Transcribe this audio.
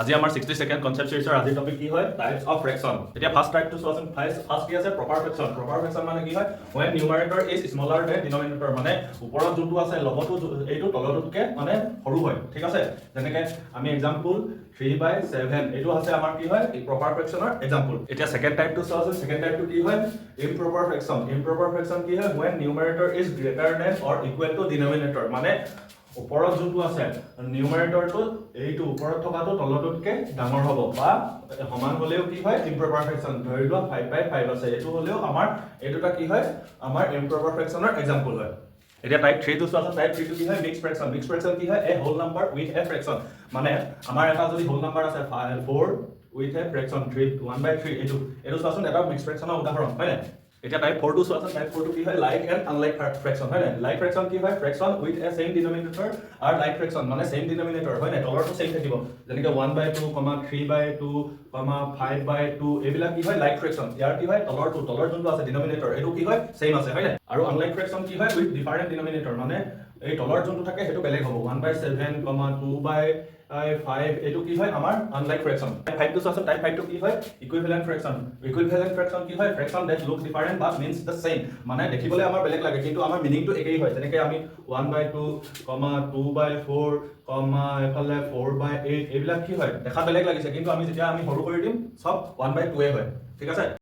আজি আমাৰ 62nd concept সিৰিজৰ আজি টপিক কি হয় টাইপস অফ ফ্ৰেকশন এতিয়া ফাৰ্স্ট টাইপটো চোৱাচোন ফাৰ্স্ট কি আছে প্ৰপাৰ ফ্ৰেকশন মানে কি হয় when numerator is smaller than denominator মানে ওপৰত যোনটো আছে লগতো এইটো তলতকে মানে সৰু হয় ঠিক আছে যেনেকৈ আমি एग्जांपल 3/7 এইটো আছে আমাৰ কি হয় প্ৰপাৰ ফ্ৰেকশনৰ एग्जांपल এতিয়া সেকেন্ড টাইপটো চোৱাচোন সেকেন্ড টাইপটো কি হয় improper fraction কি হয় when numerator is greater than or equal to denominator মানে ওপৰত যোনটো আছে নিউমাৰেটৰটো এইটো ওপৰত থকাটো তলতকে ডাঙৰ হ'ব বা সমান হলেও কি হয় ইম্প্ৰপাৰ ফ্ৰেকশন ধৰি লোৱা 5/5 আছে এইটো হলেও আমাৰ এইটোটা কি হয় আমাৰ ইম্প্ৰপাৰ ফ্ৰেকশনৰ एग्जांपल হয় এতিয়া টাইপ 3 টো চোৱাচোন টাইপ 3 টো কি হয় মিক্স ফ্ৰেকশন কি হয় এ হোল নাম্বাৰ উইথ এ ফ্ৰেকশন মানে আমাৰ এটা যদি হোল নাম্বাৰ আছে 4 উইথ এ ফ্ৰেকশন 1/3 এইটো চোৱাচোন এটা মিক্স ফ্ৰেকশনৰ উদাহৰণ হয় না এতিয়া টাইপ 4 টো চোৱাচোন টাইপ 4 টো কি হয় লাইক এন্ড আনলাইক ফ্ৰেকশন হয় না লাইক ফ্ৰেকশন কি হয় ফ্ৰেকশন উইথ এ সেম ডিনোমিনেটৰ আৰু লাইক ফ্ৰেকশন মানে সেম ডিনোমিনেটৰ হয় না তলৰটো সেম থাকিব যেনেকৈ 1/2, 3/2, 5/2 এইবিলাক কি হয় লাইক ফ্ৰেকশন ইয়াৰ কি হয় তলৰ যোনটো আছে ডিনোমিনেটৰ এটো কি হয় সেম আছে হয় না আৰু আনলাইক ফ্ৰেকশন কি হয় উইথ ডিফাৰেন্ট ডিনোমিনেটৰ মানে এই তলৰ যোনটো থাকে হেতু বেলেগ হ'ব 1/7, 2/5 এটো কি হয় আমাৰ আনলাইক ফ্ৰেকশন টাইপ 5 টো আছে টাইপ 5 টো কি হয় ইকুইভ্যালেন্ট ফ্ৰেকশন কি হয় fraction that look different but means the same মানে দেখিবলৈ আমাৰ বেলেগ লাগে কিন্তু আমাৰ মিনিংটো একেই হয় যেনেকৈ আমি 1/2, 2/4, এফালে 4/8 এইবিলাক কি হয় দেখা বেলেগ লাগিছে কিন্তু আমি যেতিয়া আমি সৰু কৰি দিম সব 1/2 এ হয় ঠিক আছে